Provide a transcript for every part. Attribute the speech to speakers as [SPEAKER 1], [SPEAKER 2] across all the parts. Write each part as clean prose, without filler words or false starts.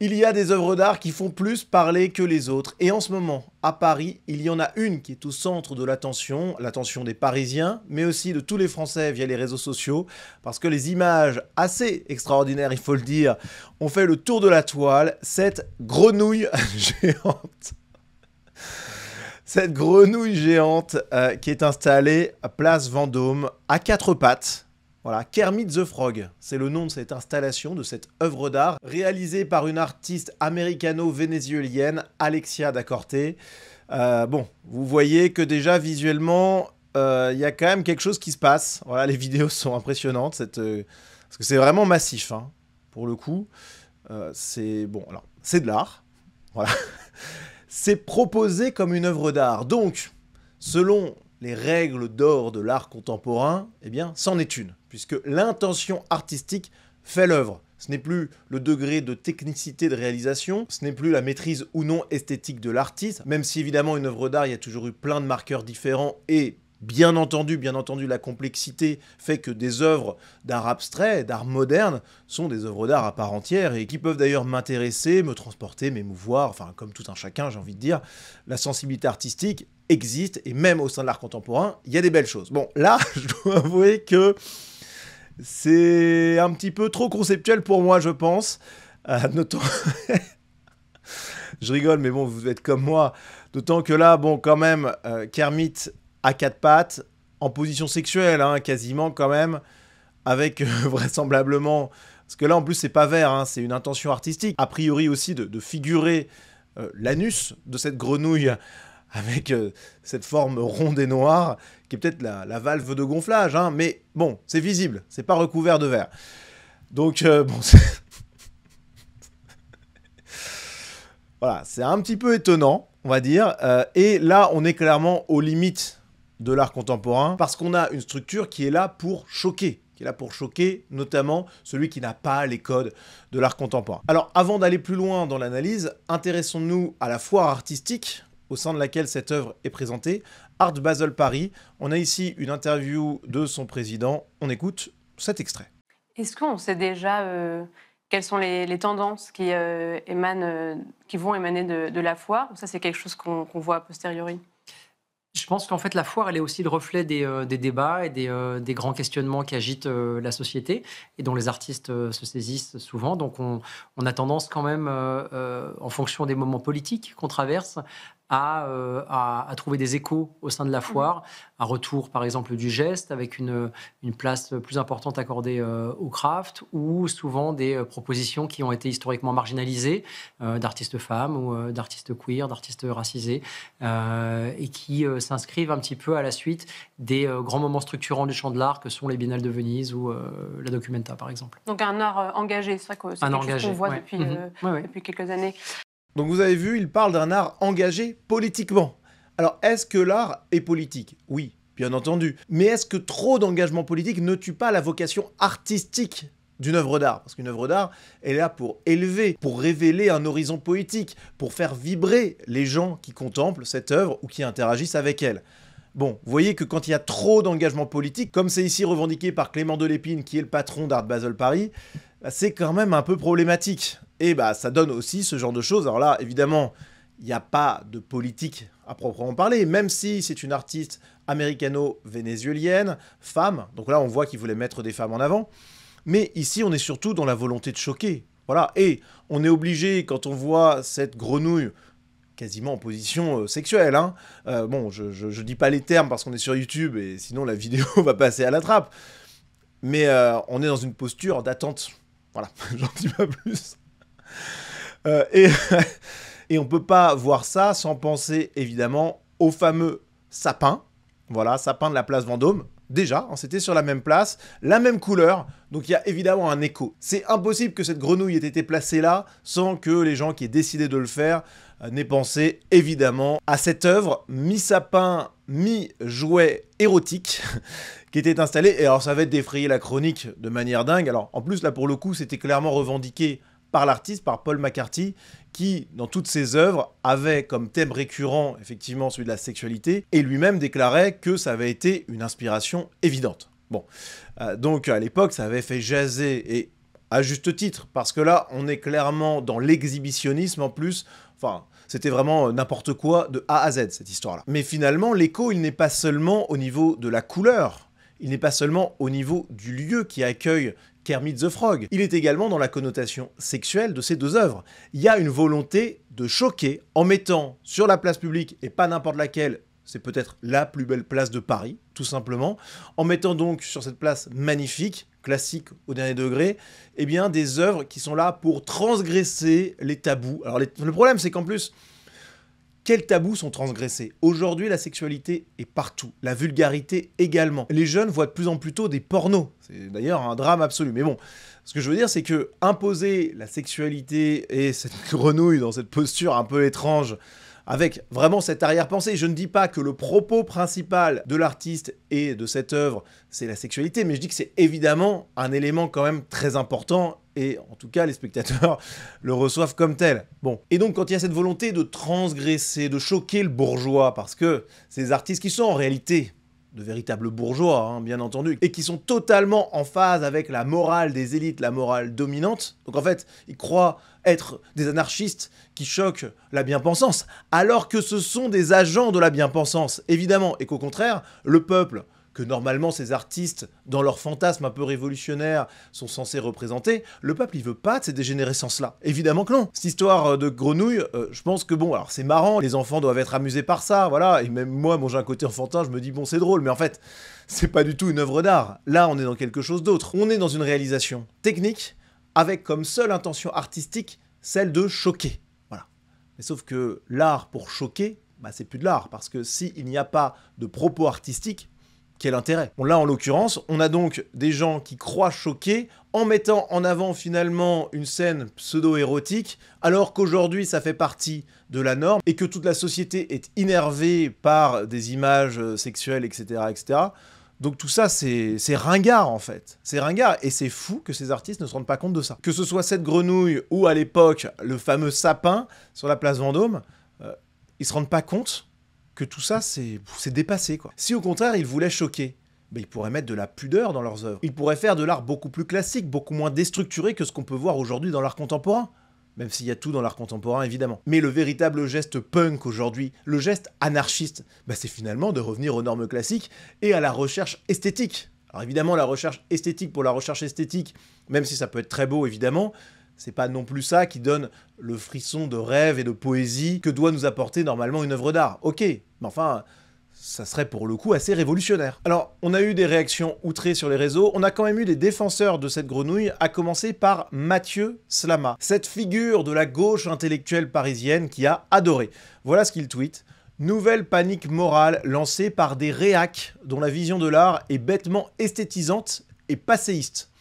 [SPEAKER 1] Il y a des œuvres d'art qui font plus parler que les autres. Et en ce moment, à Paris, il y en a une qui est au centre de l'attention des Parisiens, mais aussi de tous les Français via les réseaux sociaux, parce que les images assez extraordinaires, il faut le dire, ont fait le tour de la toile. Cette grenouille géante. Cette grenouille géante qui est installée à Place Vendôme, à quatre pattes. Voilà, Kermit the Frog, c'est le nom de cette installation, de cette œuvre d'art, réalisée par une artiste américano-vénézuélienne, Alexia da Corte. Bon, vous voyez que déjà, visuellement, il y a quand même quelque chose qui se passe. Voilà, les vidéos sont impressionnantes, parce que c'est vraiment massif, hein, pour le coup. C'est bon, alors, c'est de l'art, voilà. C'est proposé comme une œuvre d'art. Donc, selon les règles d'or de l'art contemporain, eh bien, c'en est une, puisque l'intention artistique fait l'œuvre. Ce n'est plus le degré de technicité de réalisation, ce n'est plus la maîtrise ou non esthétique de l'artiste, même si évidemment une œuvre d'art, il y a toujours eu plein de marqueurs différents et bien entendu, la complexité fait que des œuvres d'art abstrait, d'art moderne, sont des œuvres d'art à part entière et qui peuvent d'ailleurs m'intéresser, me transporter, m'émouvoir, enfin comme tout un chacun, j'ai envie de dire. La sensibilité artistique existe et même au sein de l'art contemporain, il y a des belles choses. Bon, là, je dois avouer que c'est un petit peu trop conceptuel pour moi, je pense. Notons... je rigole, mais bon, vous êtes comme moi. D'autant que là, bon, quand même, Kermit à quatre pattes, en position sexuelle, hein, quasiment quand même, avec vraisemblablement... Parce que là, en plus, c'est pas vert, hein, c'est une intention artistique. A priori aussi de figurer l'anus de cette grenouille avec cette forme ronde et noire, qui est peut-être la valve de gonflage, hein, mais bon, c'est visible, c'est pas recouvert de verre. Donc, bon, voilà, c'est un petit peu étonnant, on va dire, et là, on est clairement aux limites de l'art contemporain, parce qu'on a une structure qui est là pour choquer, notamment celui qui n'a pas les codes de l'art contemporain. Alors, avant d'aller plus loin dans l'analyse, intéressons-nous à la foire artistique, au sein de laquelle cette œuvre est présentée, Art Basel Paris. On a ici une interview de son président. On écoute cet extrait.
[SPEAKER 2] Est-ce qu'on sait déjà quelles sont les tendances qui vont émaner de la foire, ou ça c'est quelque chose qu'on voit a posteriori?
[SPEAKER 3] Je pense qu'en fait, la foire, elle est aussi le reflet des débats et des grands questionnements qui agitent la société et dont les artistes se saisissent souvent. Donc, on a tendance quand même, en fonction des moments politiques qu'on traverse, à trouver des échos au sein de la foire. Un retour, par exemple, du geste avec une place plus importante accordée au craft, ou souvent des propositions qui ont été historiquement marginalisées d'artistes femmes ou d'artistes queer, d'artistes racisés, et qui s'inscrivent un petit peu à la suite des grands moments structurants du champ de l'art que sont les Biennales de Venise ou la Documenta, par exemple.
[SPEAKER 2] Donc un art engagé, c'est vrai que c'est quelque chose qu'on voit
[SPEAKER 3] ouais.
[SPEAKER 2] depuis quelques années.
[SPEAKER 1] Donc vous avez vu, il parle d'un art engagé politiquement. Alors, est-ce que l'art est politique? Oui, bien entendu. Mais est-ce que trop d'engagement politique ne tue pas la vocation artistique d'une œuvre d'art? Parce qu'une œuvre d'art, elle est là pour élever, pour révéler un horizon poétique, pour faire vibrer les gens qui contemplent cette œuvre ou qui interagissent avec elle. Bon, vous voyez que quand il y a trop d'engagement politique, comme c'est ici revendiqué par Clément Delépine, qui est le patron d'Art Basel Paris, bah, c'est quand même un peu problématique. Et bah, ça donne aussi ce genre de choses. Alors là, évidemment, il n'y a pas de politique à proprement parler, même si c'est une artiste américano-vénézuélienne, femme. Donc là, on voit qu'il voulait mettre des femmes en avant. Mais ici, on est surtout dans la volonté de choquer. Voilà. Et on est obligé, quand on voit cette grenouille quasiment en position sexuelle, hein. Bon, je dis pas les termes parce qu'on est sur YouTube et sinon la vidéo va passer à la trappe. Mais on est dans une posture d'attente. Voilà, j'en dis pas plus. Et on peut pas voir ça sans penser évidemment au fameux sapin. Voilà, sapin de la place Vendôme. Déjà, c'était sur la même place, la même couleur, donc il y a évidemment un écho. C'est impossible que cette grenouille ait été placée là sans que les gens qui aient décidé de le faire n'aient pensé évidemment à cette œuvre mi-sapin, mi-jouet érotique qui était installée. Et alors ça va défrayer la chronique de manière dingue. Alors en plus là pour le coup c'était clairement revendiqué par l'artiste, par Paul McCarthy, qui, dans toutes ses œuvres, avait comme thème récurrent, effectivement, celui de la sexualité, et lui-même déclarait que ça avait été une inspiration évidente. Bon, donc à l'époque, ça avait fait jaser, et à juste titre, parce que là, on est clairement dans l'exhibitionnisme en plus. Enfin, c'était vraiment n'importe quoi de A à Z, cette histoire-là. Mais finalement, l'écho, il n'est pas seulement au niveau de la couleur, il n'est pas seulement au niveau du lieu qui accueille Kermit the Frog, il est également dans la connotation sexuelle de ces deux œuvres. Il y a une volonté de choquer en mettant sur la place publique, et pas n'importe laquelle, c'est peut-être la plus belle place de Paris, tout simplement, en mettant donc sur cette place magnifique, classique au dernier degré, eh bien des œuvres qui sont là pour transgresser les tabous. Alors le problème, c'est qu'en plus, quels tabous sont transgressés? Aujourd'hui, la sexualité est partout, la vulgarité également. Les jeunes voient de plus en plus tôt des pornos. C'est d'ailleurs un drame absolu. Mais bon, ce que je veux dire, c'est que imposer la sexualité et cette grenouille dans cette posture un peu étrange, avec vraiment cette arrière-pensée. Je ne dis pas que le propos principal de l'artiste et de cette œuvre, c'est la sexualité, mais je dis que c'est évidemment un élément quand même très important, et en tout cas, les spectateurs le reçoivent comme tel. Bon. Et donc, quand il y a cette volonté de transgresser, de choquer le bourgeois, parce que ces artistes qui sont en réalité de véritables bourgeois, hein, bien entendu, et qui sont totalement en phase avec la morale des élites, la morale dominante. Donc en fait, ils croient être des anarchistes qui choquent la bien-pensance, alors que ce sont des agents de la bien-pensance, évidemment, et qu'au contraire, le peuple, que normalement ces artistes, dans leur fantasme un peu révolutionnaire, sont censés représenter, le peuple, il veut pas de ces dégénérescences-là. Évidemment que non. Cette histoire de grenouille, je pense que bon, alors c'est marrant, les enfants doivent être amusés par ça, voilà, et même moi, j'ai un côté enfantin, je me dis, bon, c'est drôle, mais en fait, c'est pas du tout une œuvre d'art. Là, on est dans quelque chose d'autre. On est dans une réalisation technique, avec comme seule intention artistique, celle de choquer. Voilà. Mais sauf que l'art pour choquer, bah, c'est plus de l'art, parce que s'il n'y a pas de propos artistiques, quel intérêt? Bon, là, en l'occurrence, on a donc des gens qui croient choquer en mettant en avant finalement une scène pseudo-érotique, alors qu'aujourd'hui, ça fait partie de la norme et que toute la société est innervée par des images sexuelles, etc., etc. Donc tout ça, c'est ringard, en fait. C'est ringard, et c'est fou que ces artistes ne se rendent pas compte de ça. Que ce soit cette grenouille ou, à l'époque, le fameux sapin sur la place Vendôme, ils se rendent pas compte que tout ça, c'est dépassé, quoi. Si au contraire, ils voulaient choquer, ben, ils pourraient mettre de la pudeur dans leurs œuvres. Ils pourraient faire de l'art beaucoup plus classique, beaucoup moins déstructuré que ce qu'on peut voir aujourd'hui dans l'art contemporain. Même s'il y a tout dans l'art contemporain, évidemment. Mais le véritable geste punk aujourd'hui, le geste anarchiste, ben, c'est finalement de revenir aux normes classiques et à la recherche esthétique. Alors évidemment, la recherche esthétique pour la recherche esthétique, même si ça peut être très beau, évidemment, c'est pas non plus ça qui donne le frisson de rêve et de poésie que doit nous apporter normalement une œuvre d'art. Ok, mais enfin, ça serait pour le coup assez révolutionnaire. Alors, on a eu des réactions outrées sur les réseaux, on a quand même eu des défenseurs de cette grenouille, à commencer par Mathieu Slama, cette figure de la gauche intellectuelle parisienne qui a adoré. Voilà ce qu'il tweet. Nouvelle panique morale lancée par des réacs dont la vision de l'art est bêtement esthétisante et passéiste.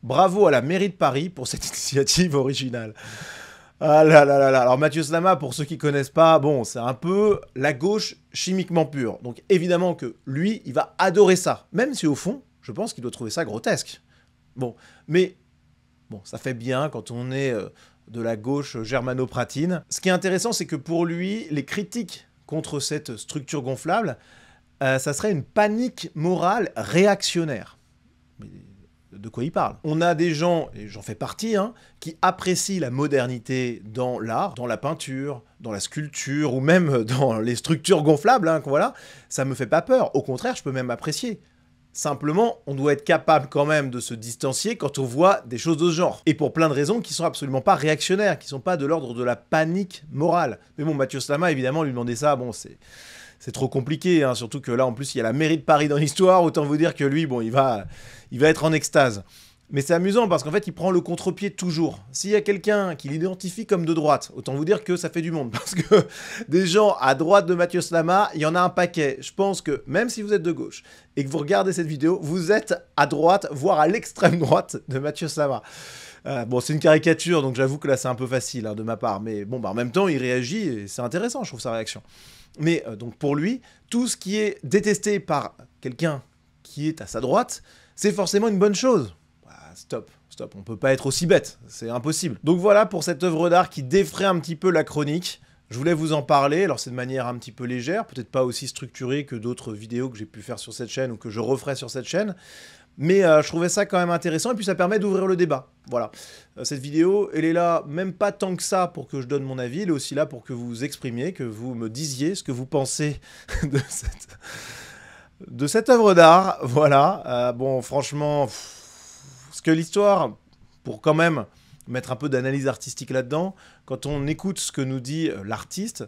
[SPEAKER 1] Bravo à la mairie de Paris pour cette initiative originale. Ah là là là là. Alors Mathieu Slama, pour ceux qui connaissent pas, bon, c'est un peu la gauche chimiquement pure. Donc évidemment que lui, il va adorer ça. Même si au fond, je pense qu'il doit trouver ça grotesque. Bon, mais bon, ça fait bien quand on est de la gauche germano-pratine. Ce qui est intéressant, c'est que pour lui, les critiques contre cette structure gonflable, ça serait une panique morale réactionnaire. Mais de quoi il parle? On a des gens, et j'en fais partie, hein, qui apprécient la modernité dans l'art, dans la peinture, dans la sculpture, ou même dans les structures gonflables, hein, voilà. Ça me fait pas peur. Au contraire, je peux même apprécier. Simplement, on doit être capable quand même de se distancier quand on voit des choses de ce genre. Et pour plein de raisons qui sont absolument pas réactionnaires, qui sont pas de l'ordre de la panique morale. Mais bon, Mathieu Slama, évidemment, lui demander ça, bon, c'est trop compliqué, hein, surtout que là, en plus, il y a la mairie de Paris dans l'histoire, autant vous dire que lui, bon, il va être en extase. Mais c'est amusant parce qu'en fait, il prend le contre-pied toujours. S'il y a quelqu'un qui l'identifie comme de droite, autant vous dire que ça fait du monde. Parce que des gens à droite de Mathieu Slama, il y en a un paquet. Je pense que même si vous êtes de gauche et que vous regardez cette vidéo, vous êtes à droite, voire à l'extrême droite de Mathieu Slama. Bon, c'est une caricature, donc j'avoue que là, c'est un peu facile hein, de ma part. Mais bon, bah, en même temps, il réagit et c'est intéressant, je trouve, sa réaction. Mais donc pour lui, tout ce qui est détesté par quelqu'un qui est à sa droite, c'est forcément une bonne chose. Stop, on peut pas être aussi bête, c'est impossible. Donc voilà pour cette œuvre d'art qui défraie un petit peu la chronique. Je voulais vous en parler, alors c'est de manière un petit peu légère, peut-être pas aussi structurée que d'autres vidéos que j'ai pu faire sur cette chaîne ou que je referai sur cette chaîne, Mais je trouvais ça quand même intéressant, et puis ça permet d'ouvrir le débat. Voilà. Cette vidéo, elle est là même pas tant que ça pour que je donne mon avis, elle est aussi là pour que vous vous exprimiez, que vous me disiez ce que vous pensez de cette œuvre d'art. Voilà. Bon, franchement, parce que l'histoire, pour quand même mettre un peu d'analyse artistique là-dedans, quand on écoute ce que nous dit l'artiste,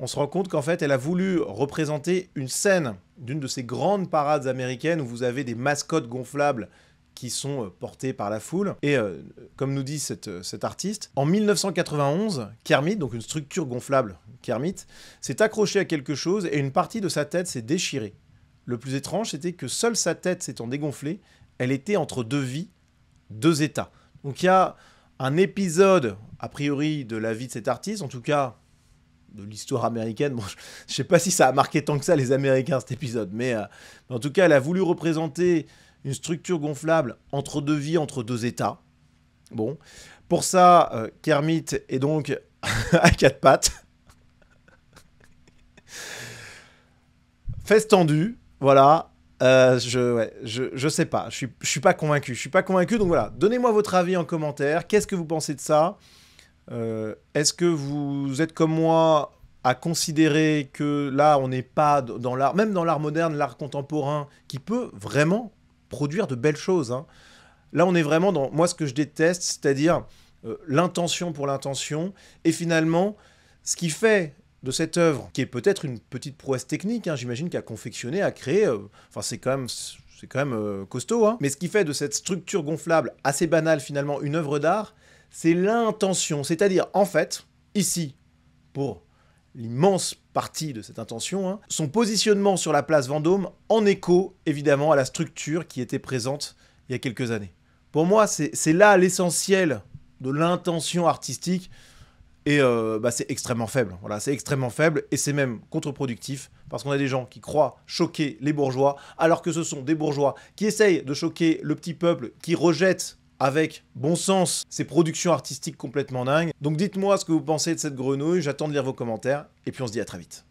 [SPEAKER 1] on se rend compte qu'en fait, elle a voulu représenter une scène d'une de ces grandes parades américaines où vous avez des mascottes gonflables qui sont portées par la foule. Et comme nous dit cet artiste, en 1991, Kermit, donc une structure gonflable Kermit, s'est accroché à quelque chose et une partie de sa tête s'est déchirée. Le plus étrange, c'était que seule sa tête s'étant dégonflée, elle était entre deux vies, deux états. Donc il y a un épisode, a priori, de la vie de cet artiste, en tout cas de l'histoire américaine. Bon, je ne sais pas si ça a marqué tant que ça les Américains, cet épisode, mais en tout cas, elle a voulu représenter une structure gonflable entre deux vies, entre deux états. Bon, pour ça, Kermit est donc à quatre pattes. Fesses tendues, voilà. Je sais pas, je suis pas convaincu. Je suis pas convaincu, donc voilà. Donnez-moi votre avis en commentaire. Qu'est-ce que vous pensez de ça ? Est-ce que vous êtes comme moi à considérer que là, on n'est pas dans l'art, même dans l'art moderne, l'art contemporain, qui peut vraiment produire de belles choses, hein. Là, on est vraiment dans, moi, ce que je déteste, c'est-à-dire l'intention pour l'intention, et finalement, ce qui fait de cette œuvre, qui est peut-être une petite prouesse technique, hein, j'imagine qu'à confectionner, à créer, enfin, c'est quand même costaud, hein. Mais ce qui fait de cette structure gonflable assez banale, finalement, une œuvre d'art, c'est l'intention. C'est-à-dire, en fait, ici, pour l'immense partie de cette intention, hein, son positionnement sur la place Vendôme en écho, évidemment, à la structure qui était présente il y a quelques années. Pour moi, c'est là l'essentiel de l'intention artistique, et c'est extrêmement faible. Voilà, c'est extrêmement faible, et c'est même contre-productif, parce qu'on a des gens qui croient choquer les bourgeois, alors que ce sont des bourgeois qui essayent de choquer le petit peuple, qui rejette avec bon sens ces productions artistiques complètement dingues. Donc dites-moi ce que vous pensez de cette grenouille, j'attends de lire vos commentaires, et puis on se dit à très vite.